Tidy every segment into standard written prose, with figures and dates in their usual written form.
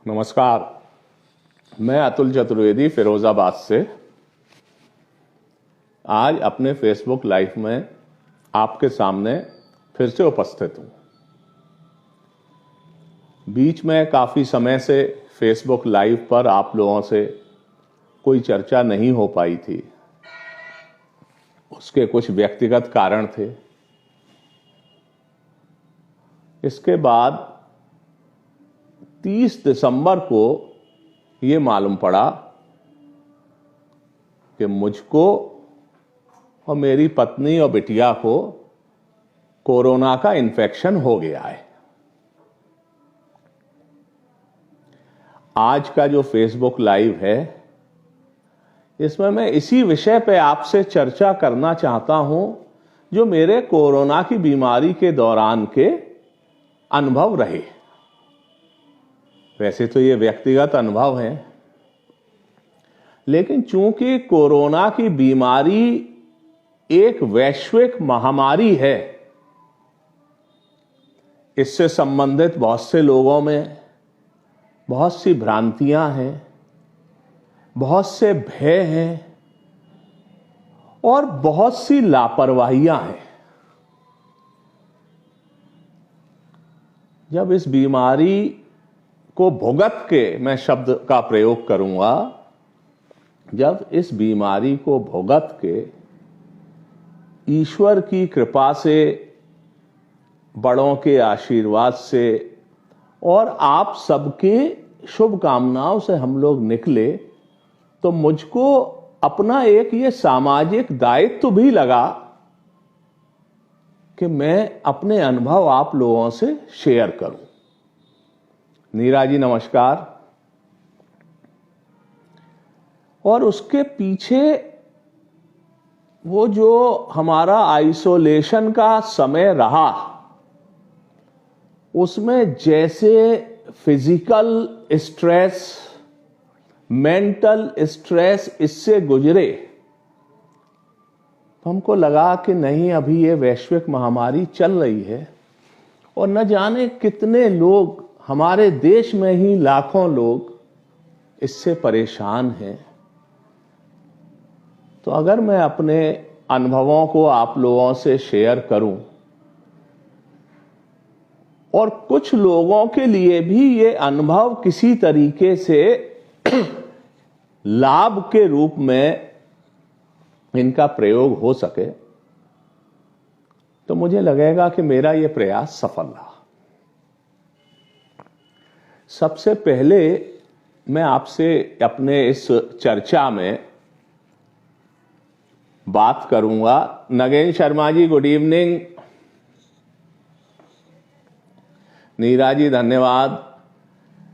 नमस्कार, मैं अतुल चतुर्वेदी फिरोजाबाद से आज अपने फेसबुक लाइव में आपके सामने फिर से उपस्थित हूं। बीच में काफी समय से फेसबुक लाइव पर आप लोगों से कोई चर्चा नहीं हो पाई थी। उसके कुछ व्यक्तिगत कारण थे। इसके बाद 30 दिसंबर को ये मालूम पड़ा कि मुझको और मेरी पत्नी और बिटिया को कोरोना का इन्फेक्शन हो गया है। आज का जो फेसबुक लाइव है, इसमें मैं इसी विषय पे आपसे चर्चा करना चाहता हूं जो मेरे कोरोना की बीमारी के दौरान के अनुभव रहे। वैसे तो ये व्यक्तिगत अनुभव है, लेकिन चूंकि कोरोना की बीमारी एक वैश्विक महामारी है, इससे संबंधित बहुत से लोगों में बहुत सी भ्रांतियां हैं, बहुत से भय हैं और बहुत सी लापरवाहियां हैं। जब इस बीमारी को भुगत के, मैं शब्द का प्रयोग करूंगा, जब इस बीमारी को भुगत के ईश्वर की कृपा से, बड़ों के आशीर्वाद से और आप सबके शुभकामनाओं से हम लोग निकले, तो मुझको अपना एक ये सामाजिक दायित्व भी लगा कि मैं अपने अनुभव आप लोगों से शेयर करूं। नीरा जी नमस्कार। और उसके पीछे वो जो हमारा आइसोलेशन का समय रहा, उसमें जैसे फिजिकल स्ट्रेस, मेंटल स्ट्रेस इससे गुजरे, तो हमको लगा कि नहीं, अभी ये वैश्विक महामारी चल रही है और न जाने कितने लोग, हमारे देश में ही लाखों लोग इससे परेशान हैं। तो अगर मैं अपने अनुभवों को आप लोगों से शेयर करूं और कुछ लोगों के लिए भी ये अनुभव किसी तरीके से लाभ के रूप में इनका प्रयोग हो सके, तो मुझे लगेगा कि मेरा ये प्रयास सफल रहा। सबसे पहले मैं आपसे अपने इस चर्चा में बात करूंगा। Again Sharma ji good evening. नीरा जी धन्यवाद।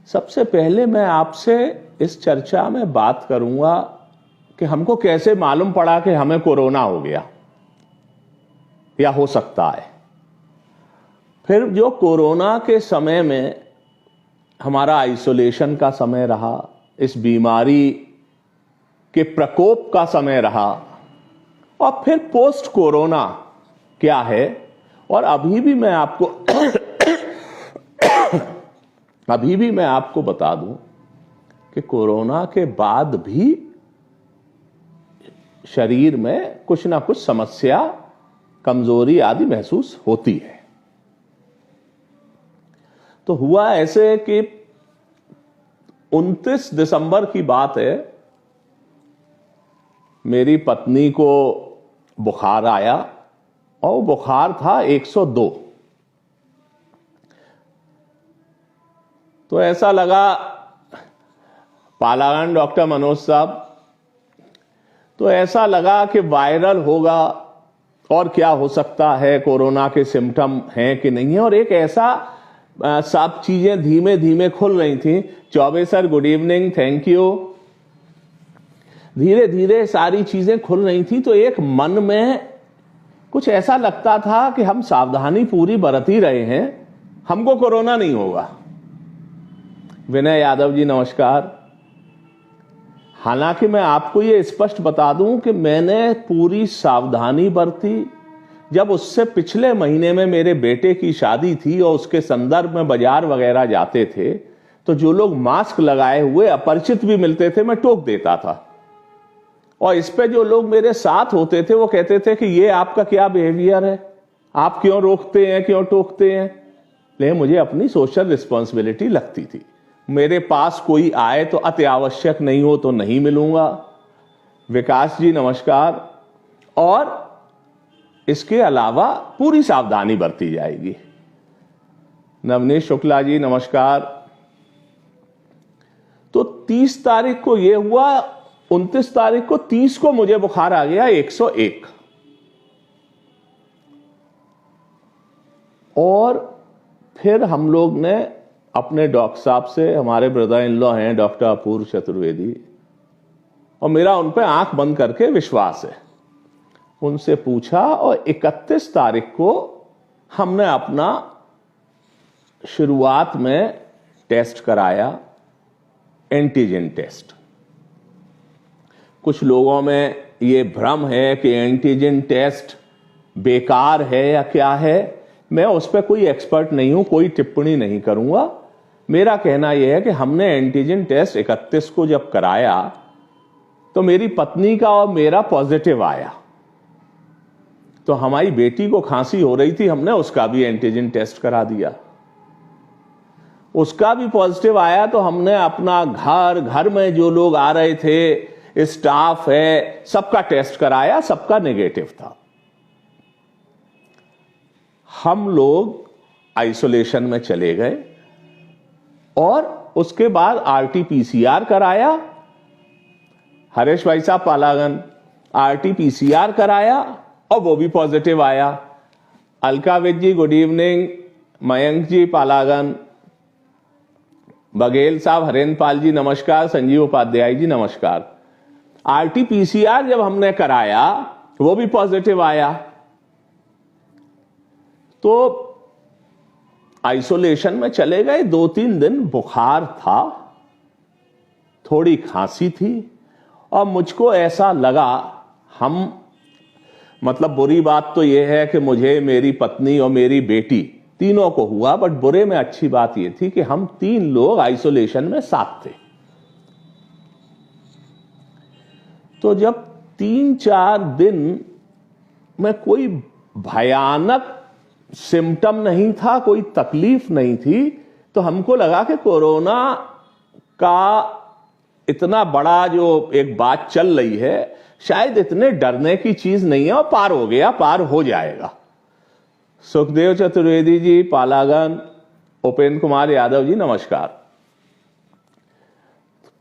सबसे पहले मैं आपसे इस चर्चा में बात करूंगा कि हमको कैसे मालूम पड़ा कि हमें कोरोना हो गया या हो सकता है। फिर जो कोरोना के समय में हमारा आइसोलेशन का समय रहा, इस बीमारी के प्रकोप का समय रहा, और फिर पोस्ट कोरोना क्या है। और अभी भी मैं आपको बता दूं कि कोरोना के बाद भी शरीर में कुछ ना कुछ समस्या, कमजोरी आदि महसूस होती है। तो हुआ ऐसे कि 29 दिसंबर की बात है, मेरी पत्नी को बुखार आया और बुखार था 102। तो ऐसा लगा, पालागन डॉक्टर मनोज साहब, तो ऐसा लगा कि वायरल होगा और क्या हो सकता है, कोरोना के सिम्टम हैं कि नहीं है। और एक ऐसा सब चीजें धीमे धीमे खुल रही थी। Choubey sir good evening, thank you. धीरे धीरे सारी चीजें खुल रही थी, तो एक मन में कुछ ऐसा लगता था कि हम सावधानी पूरी बरत ही रहे हैं, हमको कोरोना नहीं होगा। विनय यादव जी नमस्कार। हालांकि मैं आपको ये स्पष्ट बता दूं कि मैंने पूरी सावधानी बरती, जब उससे पिछले महीने में मेरे बेटे की शादी थी और उसके संदर्भ में बाजार वगैरह जाते थे तो जो लोग मास्क लगाए हुए अपरिचित भी मिलते थे मैं टोक देता था, और इस पे जो लोग मेरे साथ होते थे वो कहते थे कि ये आपका क्या बिहेवियर है, आप क्यों रोकते हैं, क्यों टोकते हैं। लेकिन मुझे अपनी सोशल रिस्पॉन्सिबिलिटी लगती थी। मेरे पास कोई आए तो अति आवश्यक नहीं हो तो नहीं मिलूंगा। विकास जी नमस्कार। और इसके अलावा पूरी सावधानी बरती जाएगी। नवनीश शुक्ला जी नमस्कार। तो 30 तारीख को यह हुआ, 29 तारीख को 30 को मुझे बुखार आ गया 101, और फिर हम लोग ने अपने डॉक्टर साहब से, हमारे ब्रदर इन लॉ हैं डॉक्टर अपूर्व चतुर्वेदी, और मेरा उन पे आंख बंद करके विश्वास है, उनसे पूछा और 31 तारीख को हमने अपना शुरुआत में टेस्ट कराया, एंटीजन टेस्ट। कुछ लोगों में ये भ्रम है कि एंटीजन टेस्ट बेकार है या क्या है। मैं उस पर कोई एक्सपर्ट नहीं हूं, कोई टिप्पणी नहीं करूंगा। मेरा कहना यह है कि हमने एंटीजन टेस्ट 31 को जब कराया तो मेरी पत्नी का और मेरा पॉजिटिव आया, तो हमारी बेटी को खांसी हो रही थी, हमने उसका भी एंटीजन टेस्ट करा दिया, उसका भी पॉजिटिव आया। तो हमने अपना घर में जो लोग आ रहे थे, स्टाफ है, सबका टेस्ट कराया, सबका नेगेटिव था। हम लोग आइसोलेशन में चले गए और उसके बाद आरटी-पीसीआर कराया। हरेश भाई साहब पालागन, आरटी-पीसीआर कराया और वो भी पॉजिटिव आया। अलकाविद जी गुड इवनिंग, मयंक जी पालागन, बघेल साहब, हरेंद्र पाल जी नमस्कार, संजीव उपाध्याय जी नमस्कार। आरटी-पीसीआर जब हमने कराया वो भी पॉजिटिव आया। तो आइसोलेशन में चले गए, 2-3 दिन बुखार था, थोड़ी खांसी थी, और मुझको ऐसा लगा, हम मतलब बुरी बात तो यह है कि मुझे, मेरी पत्नी और मेरी बेटी तीनों को हुआ, बट बुरे में अच्छी बात यह थी कि हम 3 लोग आइसोलेशन में साथ थे। तो जब 3-4 दिन में कोई भयानक सिम्टम नहीं था, कोई तकलीफ नहीं थी, तो हमको लगा कि कोरोना का इतना बड़ा जो एक बात चल रही है, शायद इतने डरने की चीज नहीं है, और पार हो गया, पार हो जाएगा। सुखदेव चतुर्वेदी जी पालागन, उपेंद्र कुमार यादव जी नमस्कार।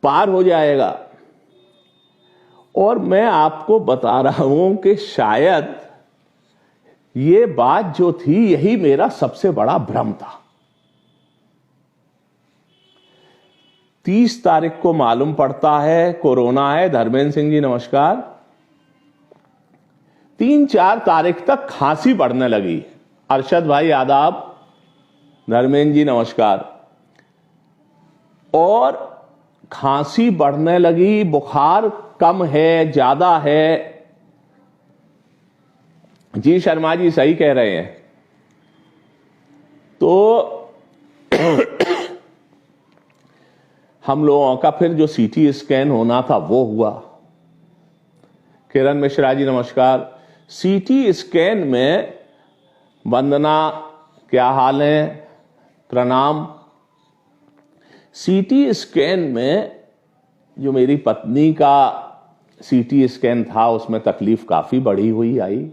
पार हो जाएगा। और मैं आपको बता रहा हूं कि शायद ये बात जो थी, यही मेरा सबसे बड़ा भ्रम था। 30 तारीख को मालूम पड़ता है कोरोना है। धर्मेंद्र सिंह जी नमस्कार। 3-4 तारीख तक खांसी बढ़ने लगी। अरशद भाई आदाब, धर्मेंद्र जी नमस्कार। और खांसी बढ़ने लगी, बुखार कम है, ज्यादा है। जी शर्मा जी सही कह रहे हैं। तो हम लोगों का फिर जो सीटी स्कैन होना था वो हुआ। किरण मिश्रा जी नमस्कार। सीटी स्कैन में, वंदना क्या हाल है, प्रणाम। सीटी स्कैन में जो मेरी पत्नी का सीटी स्कैन था उसमें तकलीफ काफी बढ़ी हुई आई।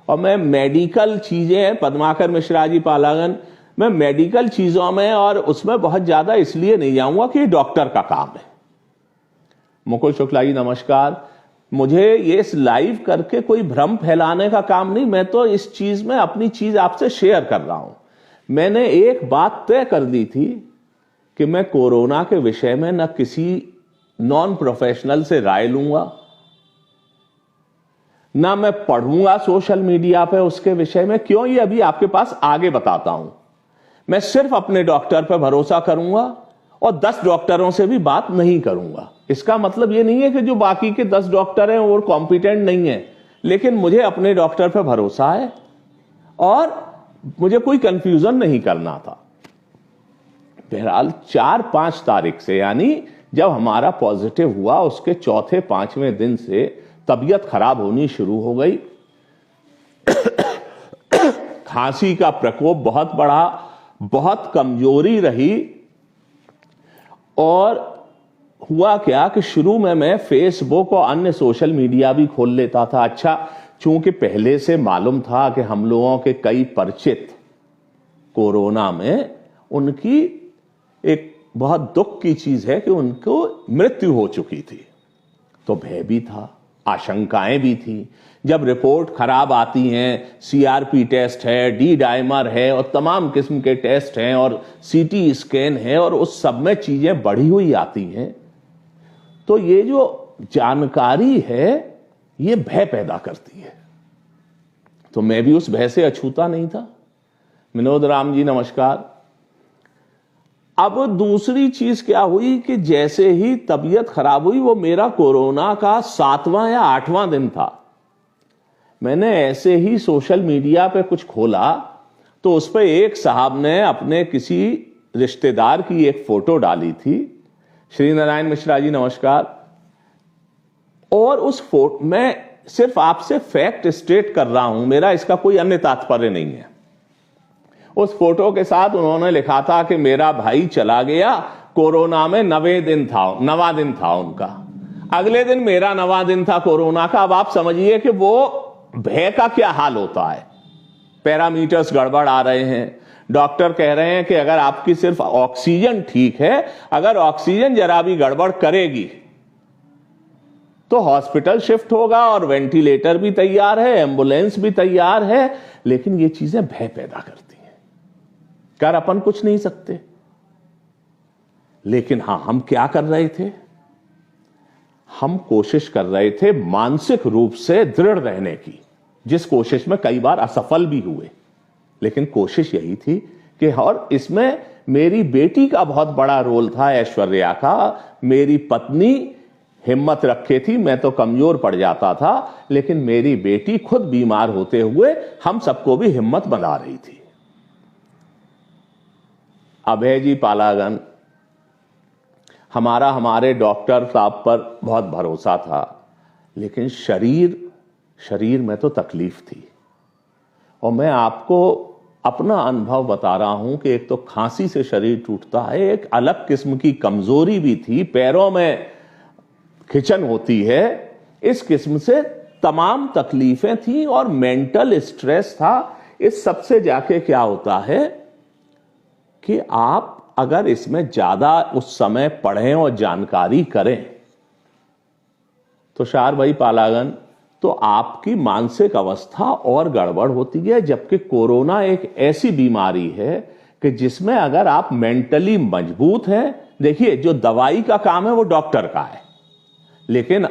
और मैं मेडिकल चीजें, पद्माकर मिश्रा जी पालागन, मैं मेडिकल चीजों में और उसमें बहुत ज्यादा इसलिए नहीं जाऊंगा कि डॉक्टर का काम है। मुकुल शुक्ला जी नमस्कार। मुझे ये इस लाइव करके कोई भ्रम फैलाने का काम नहीं, मैं तो इस चीज में अपनी चीज आपसे शेयर कर रहा हूं। मैंने एक बात तय कर दी थी कि मैं कोरोना के विषय में न किसी नॉन प्रोफेशनल से राय लूंगा, ना मैं पढ़ूंगा सोशल मीडिया पे उसके विषय में। क्यों, ये अभी आपके पास आगे बताता हूं। मैं सिर्फ अपने डॉक्टर पर भरोसा करूंगा और 10 डॉक्टरों से भी बात नहीं करूंगा। इसका मतलब ये नहीं है कि जो बाकी के 10 डॉक्टर हैं वो कॉम्पिटेंट नहीं है, लेकिन मुझे अपने डॉक्टर पर भरोसा है और मुझे कोई कंफ्यूजन नहीं करना था। बहरहाल 4-5 तारीख से, यानी जब हमारा पॉजिटिव हुआ उसके चौथे 5वें दिन से तबीयत खराब होनी शुरू हो गई। खांसी का प्रकोप बहुत बढ़ा, बहुत कमजोरी रही। और हुआ क्या कि शुरू में मैं फेसबुक और अन्य सोशल मीडिया भी खोल लेता था। अच्छा, चूंकि पहले से मालूम था कि हम लोगों के कई परिचित कोरोना में, उनकी एक बहुत दुख की चीज है कि उनको मृत्यु हो चुकी थी, तो भय भी था, आशंकाएं भी थी। जब रिपोर्ट खराब आती हैं, सीआरपी टेस्ट है, डी डाइमर है और तमाम किस्म के टेस्ट हैं और सीटी स्कैन है और उस सब में चीजें बढ़ी हुई आती हैं, तो ये जो जानकारी है ये भय पैदा करती है। तो मैं भी उस भय से अछूता नहीं था। विनोद राम जी नमस्कार। अब दूसरी चीज क्या हुई कि जैसे ही तबीयत खराब हुई, वो मेरा कोरोना का 7वां या 8वां दिन था, मैंने ऐसे ही सोशल मीडिया पे कुछ खोला तो उस पर एक साहब ने अपने किसी रिश्तेदार की एक फोटो डाली थी। श्री नारायण मिश्रा जी नमस्कार। और उस फोटो, मैं सिर्फ आपसे फैक्ट स्टेट कर रहा हूं, मेरा इसका कोई अन्य तात्पर्य नहीं है। उस फोटो के साथ उन्होंने लिखा था कि मेरा भाई चला गया, कोरोना में 9वां दिन था उनका। अगले दिन मेरा 9वां दिन था कोरोना का। अब आप समझिए कि वो भय का क्या हाल होता है। पैरामीटर्स गड़बड़ आ रहे हैं, डॉक्टर कह रहे हैं कि अगर आपकी सिर्फ ऑक्सीजन ठीक है, अगर ऑक्सीजन जरा भी गड़बड़ करेगी तो हॉस्पिटल शिफ्ट होगा और वेंटिलेटर भी तैयार है, एम्बुलेंस भी तैयार है। लेकिन ये चीजें भय पैदा करती हैं। कर अपन कुछ नहीं सकते, लेकिन हां, हम क्या कर रहे थे? हम कोशिश कर रहे थे मानसिक रूप से दृढ़ रहने की, जिस कोशिश में कई बार असफल भी हुए। लेकिन कोशिश यही थी कि, और इसमें मेरी बेटी का बहुत बड़ा रोल था, ऐश्वर्या का। मेरी पत्नी हिम्मत रखे थी, मैं तो कमजोर पड़ जाता था, लेकिन मेरी बेटी खुद बीमार होते हुए हम सबको भी हिम्मत बना रही थी। अभय जी पालागन, हमारे डॉक्टर साहब पर बहुत भरोसा था, लेकिन शरीर में तो तकलीफ थी। और मैं आपको अपना अनुभव बता रहा हूं कि एक तो खांसी से शरीर टूटता है, एक अलग किस्म की कमजोरी भी थी, पैरों में खिंचन होती है, इस किस्म से तमाम तकलीफें थी और मेंटल स्ट्रेस था। इस सबसे जाके क्या होता है कि आप अगर इसमें ज्यादा उस समय पढ़ें और जानकारी करें तो शार भाई पालागन, तो आपकी मानसिक अवस्था और गड़बड़ होती है। जबकि कोरोना एक ऐसी बीमारी है कि जिसमें अगर आप मेंटली मजबूत हैं, देखिए जो दवाई का काम है वो डॉक्टर का है, लेकिन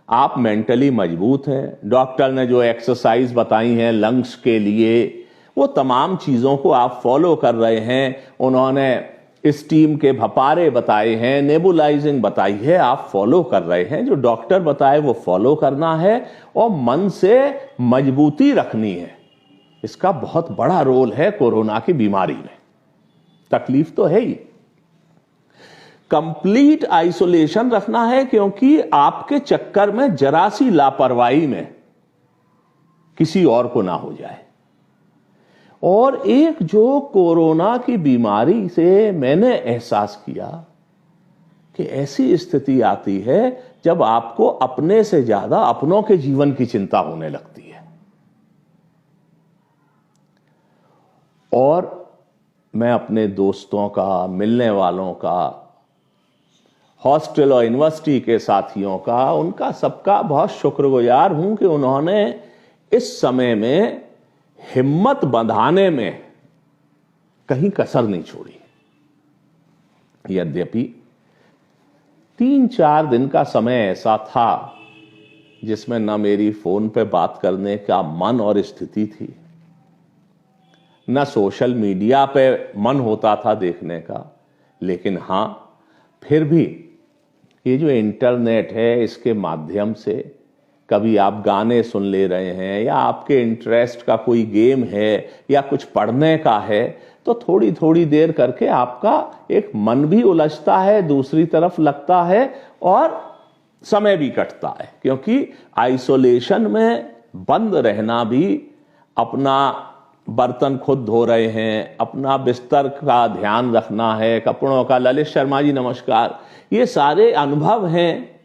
आप मेंटली मजबूत हैं, डॉक्टर ने जो एक्सरसाइज बताई हैं लंग्स के लिए, वो तमाम चीजों को आप फॉलो कर रहे हैं। उन्होंने स्टीम के भपारे बताए हैं, नेबुलाइजिंग बताई है, आप फॉलो कर रहे हैं। जो डॉक्टर बताए वो फॉलो करना है और मन से मजबूती रखनी है। इसका बहुत बड़ा रोल है कोरोना की बीमारी में। तकलीफ तो है ही, कंप्लीट आइसोलेशन रखना है, क्योंकि आपके चक्कर में जरा सी लापरवाही में किसी और को ना हो जाए। और एक जो कोरोना की बीमारी से मैंने एहसास किया कि ऐसी स्थिति आती है जब आपको अपने से ज्यादा अपनों के जीवन की चिंता होने लगती है। और मैं अपने दोस्तों का, मिलने वालों का, हॉस्टल और यूनिवर्सिटी के साथियों का, उनका सबका बहुत शुक्रगुजार हूं कि उन्होंने इस समय में हिम्मत बंधाने में कहीं कसर नहीं छोड़ी। यद्यपि 3-4 दिन का समय ऐसा था जिसमें न मेरी फोन पे बात करने का मन और स्थिति थी, न सोशल मीडिया पे मन होता था देखने का, लेकिन हां, फिर भी ये जो इंटरनेट है, इसके माध्यम से कभी आप गाने सुन ले रहे हैं या आपके इंटरेस्ट का कोई गेम है या कुछ पढ़ने का है, तो थोड़ी थोड़ी देर करके आपका एक मन भी उलझता है, दूसरी तरफ लगता है और समय भी कटता है। क्योंकि आइसोलेशन में बंद रहना भी, अपना बर्तन खुद धो रहे हैं, अपना बिस्तर का ध्यान रखना है, कपड़ों का, ललित शर्मा जी नमस्कार, ये सारे अनुभव हैं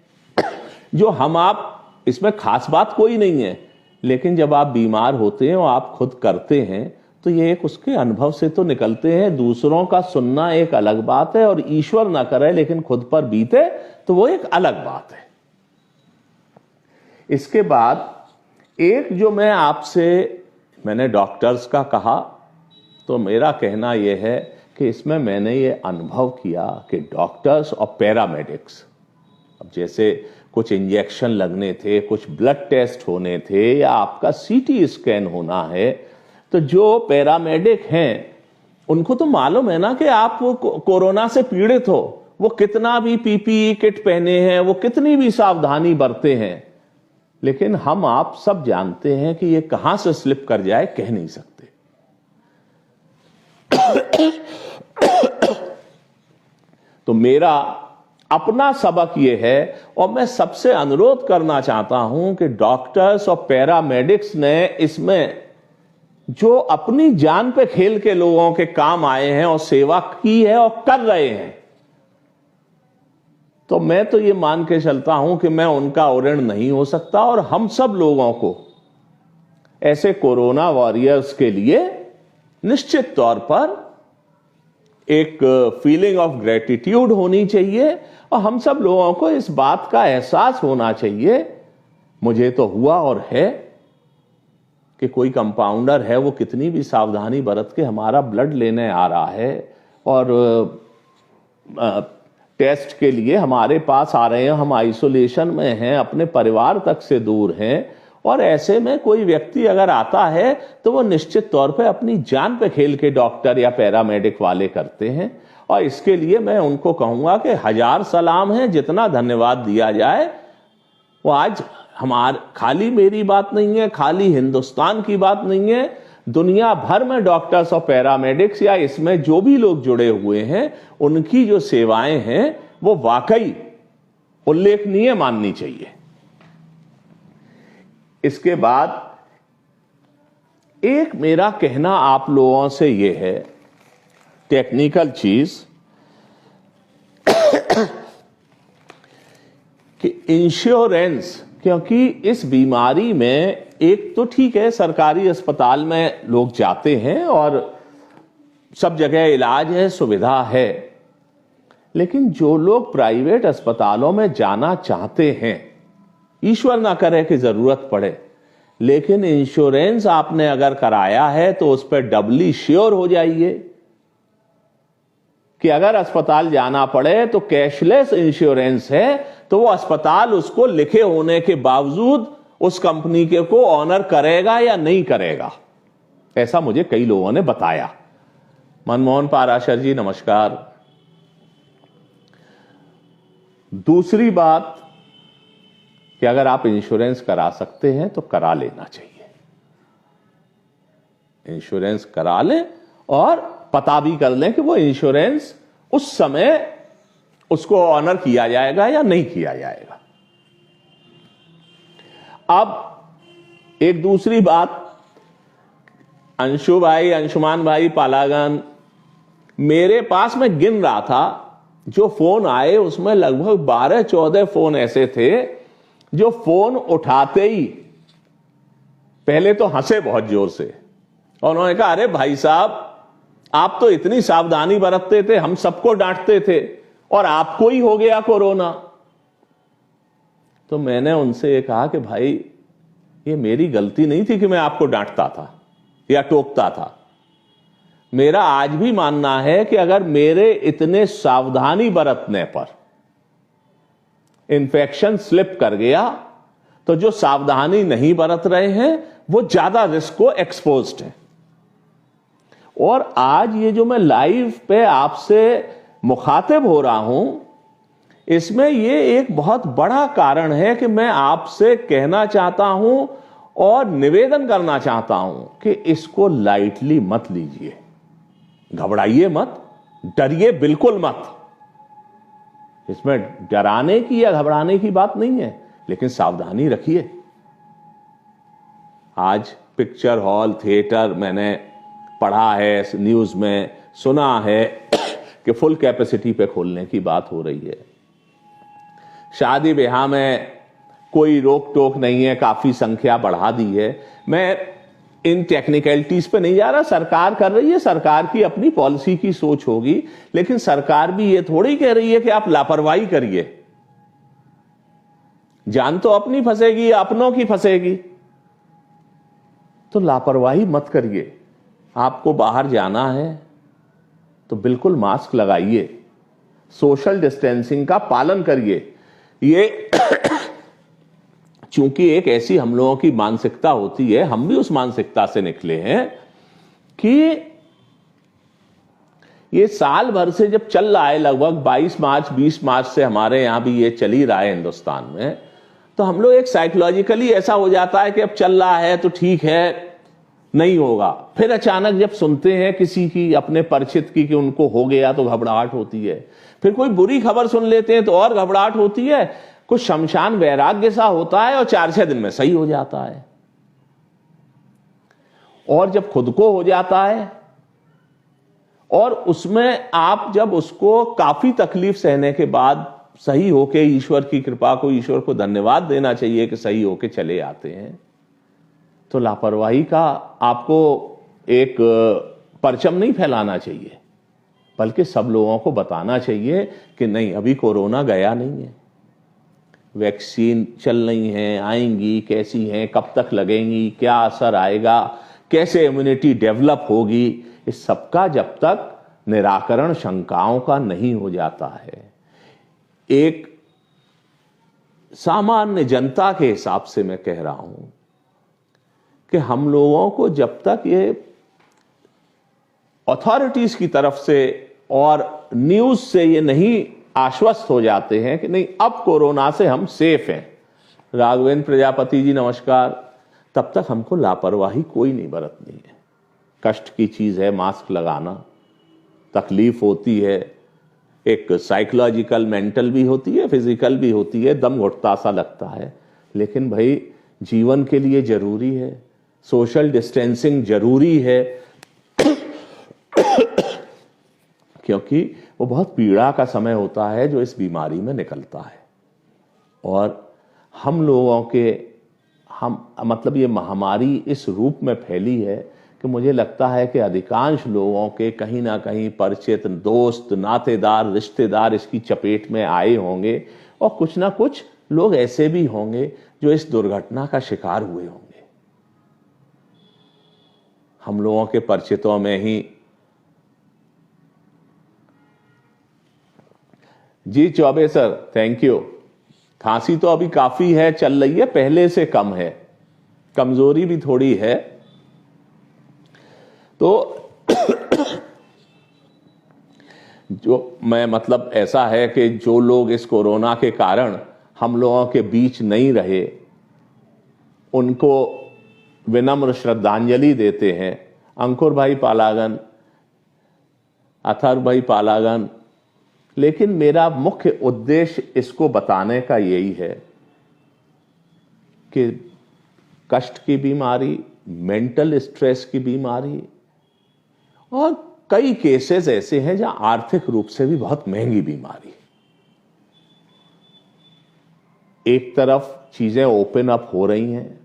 जो हम आप, इसमें खास बात कोई नहीं है, लेकिन जब आप बीमार होते हैं और आप खुद करते हैं तो ये एक उसके अनुभव से तो निकलते हैं। दूसरों का सुनना एक अलग बात है और ईश्वर ना करे लेकिन खुद पर बीते तो वो एक अलग बात है। इसके बाद एक जो मैंने डॉक्टर्स का कहा, तो मेरा कहना यह है कि इसमें मैंने ये अनुभव किया कि डॉक्टर्स और पैरामेडिक्स, अब जैसे कुछ इंजेक्शन लगने थे, कुछ ब्लड टेस्ट होने थे या आपका सीटी स्कैन होना है, तो जो पैरामेडिक हैं उनको तो मालूम है ना कि आप वो कोरोना से पीड़ित हो, वो कितना भी पीपीई किट पहने हैं, वो कितनी भी सावधानी बरते हैं, लेकिन हम आप सब जानते हैं कि ये कहां से स्लिप कर जाए कह नहीं सकते। तो मेरा अपना सबक ये है और मैं सबसे अनुरोध करना चाहता हूं कि डॉक्टर्स और पैरामेडिक्स ने इसमें जो अपनी जान पे खेल के लोगों के काम आए हैं और सेवा की है और कर रहे हैं, तो मैं तो ये मान के चलता हूं कि मैं उनका ऋण नहीं हो सकता। और हम सब लोगों को ऐसे कोरोना वॉरियर्स के लिए निश्चित तौर पर एक फीलिंग ऑफ ग्रेटिट्यूड होनी चाहिए और हम सब लोगों को इस बात का एहसास होना चाहिए, मुझे तो हुआ और है, कि कोई कंपाउंडर है वो कितनी भी सावधानी बरत के हमारा ब्लड लेने आ रहा है और टेस्ट के लिए हमारे पास आ रहे हैं, हम आइसोलेशन में हैं, अपने परिवार तक से दूर हैं, और ऐसे में कोई व्यक्ति अगर आता है तो वो निश्चित तौर पे अपनी जान पे खेल के डॉक्टर या पैरामेडिक वाले करते हैं। और इसके लिए मैं उनको कहूंगा कि हजार सलाम है, जितना धन्यवाद दिया जाए वो आज खाली मेरी बात नहीं है, खाली हिंदुस्तान की बात नहीं है, दुनिया भर में डॉक्टर्स और पैरामेडिक्स या इसमें जो भी लोग जुड़े हुए हैं उनकी जो सेवाएं हैं वो वाकई उल्लेखनीय माननी चाहिए। इसके बाद एक मेरा कहना आप लोगों से यह है, टेक्निकल चीज, कि इंश्योरेंस, क्योंकि इस बीमारी में एक तो ठीक है सरकारी अस्पताल में लोग जाते हैं और सब जगह इलाज है, सुविधा है, लेकिन जो लोग प्राइवेट अस्पतालों में जाना चाहते हैं, ईश्वर ना करे कि जरूरत पड़े, लेकिन इंश्योरेंस आपने अगर कराया है तो उस पर डबली श्योर हो जाइए कि अगर अस्पताल जाना पड़े तो कैशलेस इंश्योरेंस है, तो वो अस्पताल उसको लिखे होने के बावजूद उस कंपनी के को ऑनर करेगा या नहीं करेगा। ऐसा मुझे कई लोगों ने बताया। मनमोहन पाराशर जी नमस्कार। दूसरी बात कि अगर आप इंश्योरेंस करा सकते हैं तो करा लेना चाहिए, इंश्योरेंस करा लें और पता भी कर लें कि वो इंश्योरेंस उस समय उसको ऑनर किया जाएगा या नहीं किया जाएगा। अब एक दूसरी बात, अंशुमान भाई पालागन, मेरे पास मैं गिन रहा था जो फोन आए उसमें लगभग 12-14 फोन ऐसे थे जो फोन उठाते ही पहले तो हंसे बहुत जोर से और उन्होंने कहा, अरे भाई साहब आप तो इतनी सावधानी बरतते थे, हम सबको डांटते थे और आपको ही हो गया कोरोना। तो मैंने उनसे ये कहा कि भाई ये मेरी गलती नहीं थी कि मैं आपको डांटता था या टोकता था। मेरा आज भी मानना है कि अगर मेरे इतने सावधानी बरतने पर इन्फेक्शन स्लिप कर गया तो जो सावधानी नहीं बरत रहे हैं वो ज्यादा रिस्क को एक्सपोज्ड है। और आज ये जो मैं लाइव पे आपसे मुखातिब हो रहा हूं, इसमें ये एक बहुत बड़ा कारण है कि मैं आपसे कहना चाहता हूं और निवेदन करना चाहता हूं कि इसको लाइटली मत लीजिए, घबराइए मत, डरिए बिल्कुल मत। इसमें डराने की या घबराने की बात नहीं है, लेकिन सावधानी रखिए। आज पिक्चर हॉल, थिएटर, मैंने पढ़ा है, न्यूज में सुना है कि फुल कैपेसिटी पे खोलने की बात हो रही है। शादी ब्याह में कोई रोक टोक नहीं है, काफी संख्या बढ़ा दी है। मैं इन टेक्निकलिटीज पे नहीं जा रहा, सरकार कर रही है, सरकार की अपनी पॉलिसी की सोच होगी, लेकिन सरकार भी ये थोड़ी कह रही है कि आप लापरवाही करिए। जान तो अपनी फंसेगी, अपनों की फंसेगी, तो लापरवाही मत करिए। आपको बाहर जाना है तो बिल्कुल मास्क लगाइए, सोशल डिस्टेंसिंग का पालन करिए। ये चूंकि एक ऐसी हम लोगों की मानसिकता होती है, हम भी उस मानसिकता से निकले हैं कि ये साल भर से जब चल रहा है, लगभग 22 मार्च 20 मार्च से हमारे यहां भी ये चल ही रहा है हिंदुस्तान में, तो हम लोग एक साइकोलॉजिकली ऐसा हो जाता है कि अब चल रहा है तो ठीक है, नहीं होगा। फिर अचानक जब सुनते हैं किसी की, अपने परिचित की, कि उनको हो गया, तो घबराहट होती है। फिर कोई बुरी खबर सुन लेते हैं तो और घबराहट होती है। कुछ शमशान वैराग्य सा होता है और 4-6 दिन में सही हो जाता है। और जब खुद को हो जाता है और उसमें आप जब उसको काफी तकलीफ सहने के बाद सही होके, ईश्वर की कृपा को, ईश्वर को धन्यवाद देना चाहिए कि सही होके चले आते हैं, तो लापरवाही का आपको एक परचम नहीं फैलाना चाहिए, बल्कि सब लोगों को बताना चाहिए कि नहीं, अभी कोरोना गया नहीं है, वैक्सीन चल रही हैं, आएंगी, कैसी हैं, कब तक लगेंगी, क्या असर आएगा, कैसे इम्यूनिटी डेवलप होगी, इस सबका जब तक निराकरण शंकाओं का नहीं हो जाता है, एक सामान्य जनता के हिसाब से मैं कह रहा हूं कि हम लोगों को जब तक ये अथॉरिटीज की तरफ से और न्यूज से ये नहीं आश्वस्त हो जाते हैं कि नहीं, अब कोरोना से हम सेफ हैं, राघवेंद्र प्रजापति जी नमस्कार, तब तक हमको लापरवाही कोई नहीं बरतनी है। कष्ट की चीज है मास्क लगाना, तकलीफ होती है, एक साइकोलॉजिकल, मेंटल भी होती है, फिजिकल भी होती है, दम घुटता सा लगता है, लेकिन भाई जीवन के लिए जरूरी है, सोशल डिस्टेंसिंग जरूरी है, क्योंकि वो बहुत पीड़ा का समय होता है जो इस बीमारी में निकलता है। और हम लोगों के मतलब ये महामारी इस रूप में फैली है कि मुझे लगता है कि अधिकांश लोगों के कहीं ना कहीं परिचित, दोस्त, नातेदार, रिश्तेदार इसकी चपेट में आए होंगे, और कुछ ना कुछ लोग ऐसे भी होंगे जो इस दुर्घटना का शिकार हुए होंगे। हम लोगों के परिचितों में ही जी चौबे सर, थैंक यू। खांसी तो अभी काफी है, चल रही है, पहले से कम है, कमजोरी भी थोड़ी है। तो जो मैं मतलब ऐसा है कि जो लोग इस कोरोना के कारण हम लोगों के बीच नहीं रहे, उनको विनम्र श्रद्धांजलि देते हैं। अंकुर भाई पालागन, अथर्व भाई पालागन, लेकिन मेरा मुख्य उद्देश्य इसको बताने का यही है कि कष्ट की बीमारी, मेंटल स्ट्रेस की बीमारी, और कई केसेस ऐसे हैं जहां आर्थिक रूप से भी बहुत महंगी बीमारी। एक तरफ चीजें ओपन अप हो रही हैं,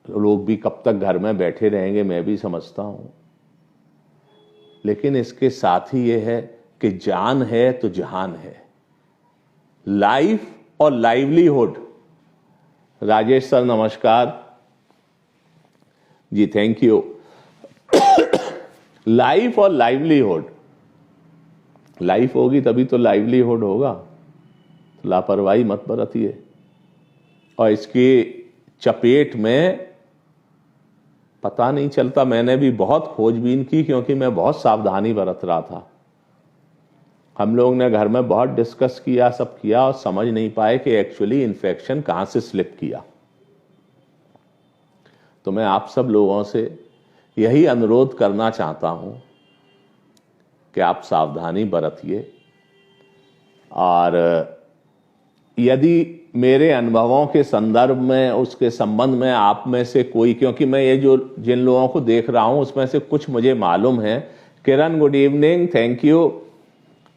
लोग भी कब तक घर में बैठे रहेंगे मैं भी समझता हूं, लेकिन इसके साथ ही यह है कि जान है तो जहान है, लाइफ और लाइवलीहुड। राजेश सर नमस्कार जी, थैंक यू। लाइफ और लाइवलीहुड, लाइफ होगी तभी तो लाइवलीहुड होगा, तो लापरवाही मत बरतिए। और इसकी चपेट में पता नहीं चलता, मैंने भी बहुत खोजबीन की क्योंकि मैं बहुत सावधानी बरत रहा था, हम लोग ने घर में बहुत डिस्कस किया, सब किया और समझ नहीं पाए कि एक्चुअली इन्फेक्शन कहां से स्लिप किया। तो मैं आप सब लोगों से यही अनुरोध करना चाहता हूं कि आप सावधानी बरतिए, और यदि मेरे अनुभवों के संदर्भ में, उसके संबंध में आप में से कोई, क्योंकि मैं ये जो जिन लोगों को देख रहा हूं उसमें से कुछ मुझे मालूम है। किरण गुड इवनिंग, थैंक यू।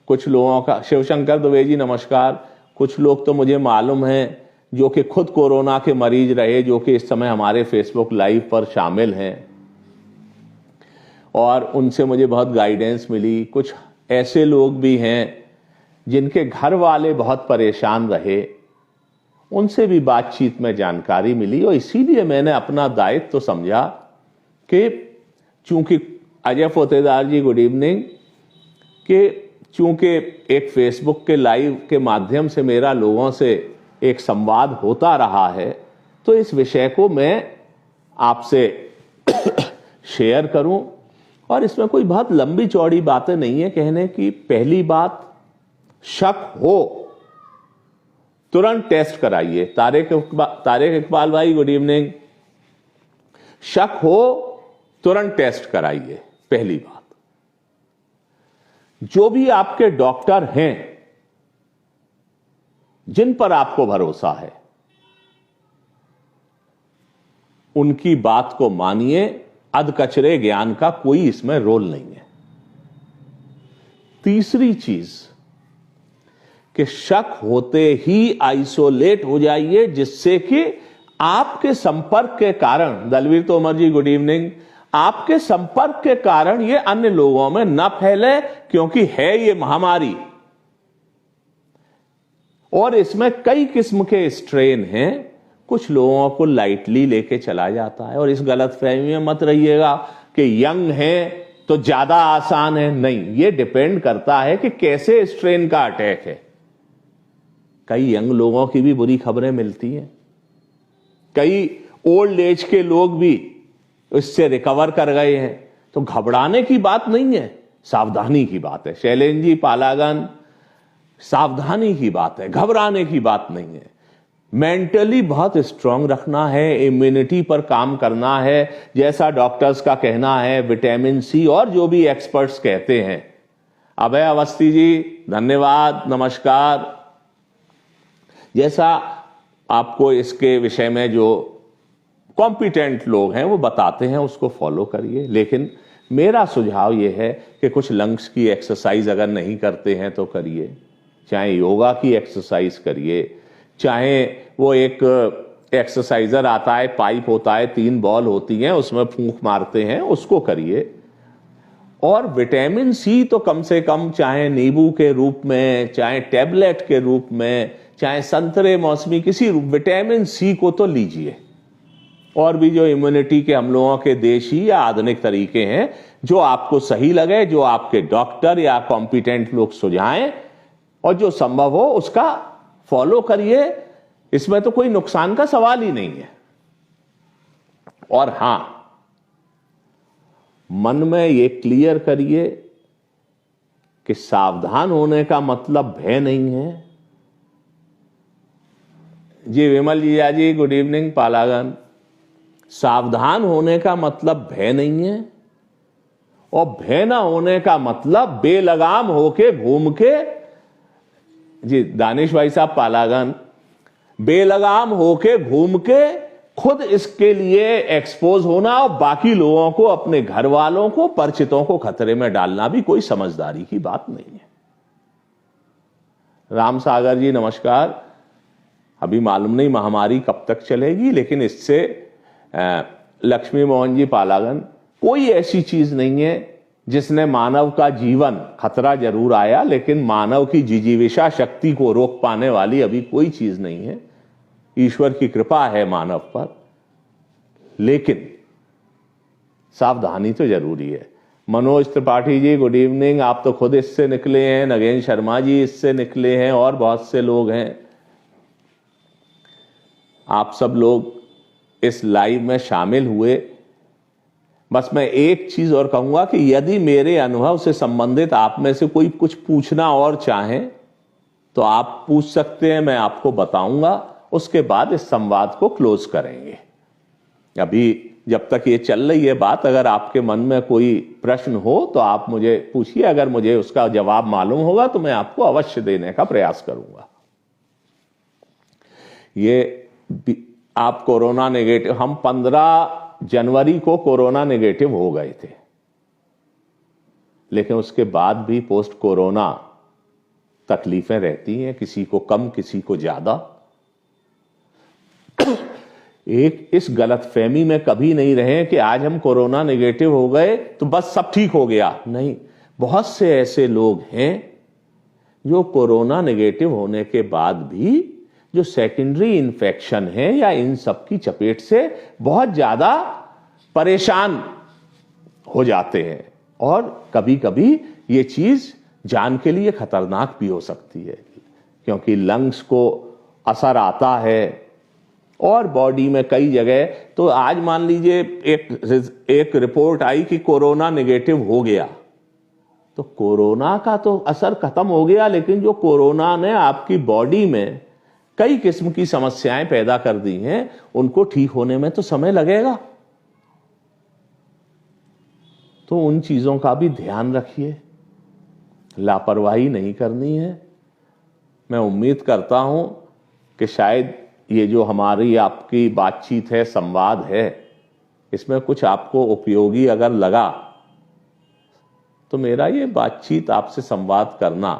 कुछ लोगों का, शिवशंकर दुबे जी नमस्कार। कुछ लोग तो मुझे मालूम है जो कि खुद कोरोना के मरीज रहे, जो कि इस समय हमारे फेसबुक लाइव पर शामिल हैं, और उनसे मुझे बहुत गाइडेंस मिली। कुछ ऐसे लोग भी हैं जिनके घर वाले बहुत परेशान रहे, उनसे भी बातचीत में जानकारी मिली, और इसीलिए मैंने अपना दायित्व तो समझा कि चूंकि अजय फोतेदार जी गुड इवनिंग, कि चूंकि एक फेसबुक के लाइव के माध्यम से मेरा लोगों से एक संवाद होता रहा है, तो इस विषय को मैं आपसे शेयर करूं। और इसमें कोई बहुत लंबी चौड़ी बातें नहीं है कहने की। पहली बात, शक हो तुरंत टेस्ट कराइए। तारिक इकबाल भाई गुड इवनिंग। शक हो तुरंत टेस्ट कराइए, पहली बात। जो भी आपके डॉक्टर हैं जिन पर आपको भरोसा है, उनकी बात को मानिए। अधकचरे ज्ञान का कोई इसमें रोल नहीं है। तीसरी चीज कि शक होते ही आइसोलेट हो जाइए, जिससे कि आपके संपर्क के कारण, दलवीर तोमर जी गुड इवनिंग, आपके संपर्क के कारण ये अन्य लोगों में न फैले, क्योंकि है ये महामारी और इसमें कई किस्म के स्ट्रेन हैं। कुछ लोगों को लाइटली लेके चला जाता है, और इस गलतफहमी में मत रहिएगा कि यंग है तो ज्यादा आसान है। नहीं, ये डिपेंड करता है कि कैसे स्ट्रेन का अटैक है। कई यंग लोगों की भी बुरी खबरें मिलती हैं, कई ओल्ड एज के लोग भी इससे रिकवर कर गए हैं। तो घबराने की बात नहीं है, सावधानी की बात है। शैलेंद्र जी पालागन, सावधानी की बात है, घबराने की बात नहीं है। मेंटली बहुत स्ट्रांग रखना है, इम्यूनिटी पर काम करना है, जैसा डॉक्टर्स का कहना है, विटामिन सी और जो भी एक्सपर्ट्स कहते हैं। अभय अवस्थी जी धन्यवाद, नमस्कार। जैसा आपको इसके विषय में जो कॉम्पिटेंट लोग हैं वो बताते हैं, उसको फॉलो करिए। लेकिन मेरा सुझाव यह है कि कुछ लंग्स की एक्सरसाइज अगर नहीं करते हैं तो करिए, चाहे योगा की एक्सरसाइज करिए, चाहे वो एक एक्सरसाइजर आता है, पाइप होता है, 3 बॉल होती हैं, उसमें फूंक मारते हैं, उसको करिए। और विटामिन सी तो कम से कम, चाहे नींबू के रूप में, चाहे टैबलेट के रूप में, चाहे संतरे मौसमी, किसी विटामिन सी को तो लीजिए। और भी जो इम्यूनिटी के हम लोगों के देशी या आधुनिक तरीके हैं, जो आपको सही लगे, जो आपके डॉक्टर या कॉम्पिटेंट लोग सुझाएं, और जो संभव हो उसका फॉलो करिए। इसमें तो कोई नुकसान का सवाल ही नहीं है। और हां, मन में ये क्लियर करिए कि सावधान होने का मतलब भय नहीं है। जी विमल जी गुड इवनिंग पालागन। सावधान होने का मतलब भय नहीं है, और भय ना होने का मतलब बेलगाम होके घूम के, जी दानिश भाई साहब पालागन, बेलगाम होके घूम के खुद इसके लिए एक्सपोज होना और बाकी लोगों को, अपने घर वालों को, परिचितों को खतरे में डालना भी कोई समझदारी की बात नहीं है। राम सागर जी नमस्कार। अभी मालूम नहीं महामारी कब तक चलेगी, लेकिन इससे लक्ष्मी मोहन जी पालागन, कोई ऐसी चीज नहीं है जिसने मानव का जीवन, खतरा जरूर आया, लेकिन मानव की जिजीविषा शक्ति को रोक पाने वाली अभी कोई चीज नहीं है। ईश्वर की कृपा है मानव पर, लेकिन सावधानी तो जरूरी है। Manoj Tripathi ji good evening. आप तो खुद इससे निकले हैं, नगेन शर्मा जी इससे निकले हैं, और बहुत से लोग हैं। आप सब लोग इस लाइव में शामिल हुए, बस मैं एक चीज और कहूंगा कि यदि मेरे अनुभव से संबंधित आप में से कोई कुछ पूछना और चाहें तो आप पूछ सकते हैं, मैं आपको बताऊंगा। उसके बाद इस संवाद को क्लोज करेंगे। अभी जब तक ये चल रही है बात, अगर आपके मन में कोई प्रश्न हो तो आप मुझे पूछिए। अगर मुझे उसका जवाब मालूम होगा तो मैं आपको अवश्य देने का प्रयास करूंगा। ये आप कोरोना नेगेटिव, हम 15 जनवरी को कोरोना नेगेटिव हो गए थे, लेकिन उसके बाद भी पोस्ट कोरोना तकलीफें रहती हैं, किसी को कम किसी को ज्यादा। एक इस गलतफहमी में कभी नहीं रहे कि आज हम कोरोना नेगेटिव हो गए तो बस सब ठीक हो गया। नहीं, बहुत से ऐसे लोग हैं जो कोरोना नेगेटिव होने के बाद भी जो सेकेंडरी इन्फेक्शन है या इन सब की चपेट से बहुत ज्यादा परेशान हो जाते हैं, और कभी कभी ये चीज जान के लिए खतरनाक भी हो सकती है, क्योंकि लंग्स को असर आता है और बॉडी में कई जगह। तो आज मान लीजिए एक रिपोर्ट आई कि कोरोना नेगेटिव हो गया, तो कोरोना का तो असर खत्म हो गया, लेकिन जो कोरोना ने आपकी बॉडी में कई किस्म की समस्याएं पैदा कर दी हैं, उनको ठीक होने में तो समय लगेगा। तो उन चीजों का भी ध्यान रखिए, लापरवाही नहीं करनी है। मैं उम्मीद करता हूं कि शायद ये जो हमारी आपकी बातचीत है, संवाद है, इसमें कुछ आपको उपयोगी अगर लगा तो मेरा ये बातचीत आपसे संवाद करना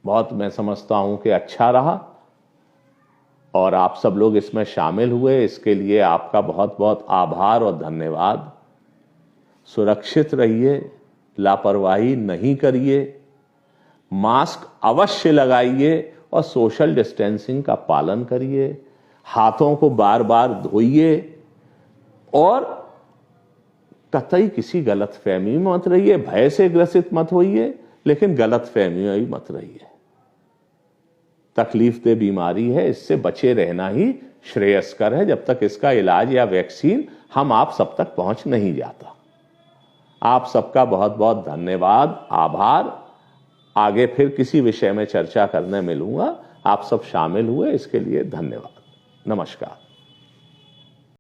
बहुत, मैं समझता हूं कि अच्छा रहा, और आप सब लोग इसमें शामिल हुए, इसके लिए आपका बहुत बहुत आभार और धन्यवाद। सुरक्षित रहिए, लापरवाही नहीं करिए, मास्क अवश्य लगाइए और सोशल डिस्टेंसिंग का पालन करिए, हाथों को बार बार धोइए, और कतई किसी गलतफहमी में मत रहिए। भय से ग्रसित मत होइए, लेकिन गलतफहमी में भी मत रहिए। तकलीफ दे बीमारी है, इससे बचे रहना ही श्रेयस्कर है, जब तक इसका इलाज या वैक्सीन हम आप सब तक पहुंच नहीं जाता। आप सबका बहुत बहुत धन्यवाद, आभार। आगे फिर किसी विषय में चर्चा करने मिलूंगा। आप सब शामिल हुए, इसके लिए धन्यवाद। नमस्कार।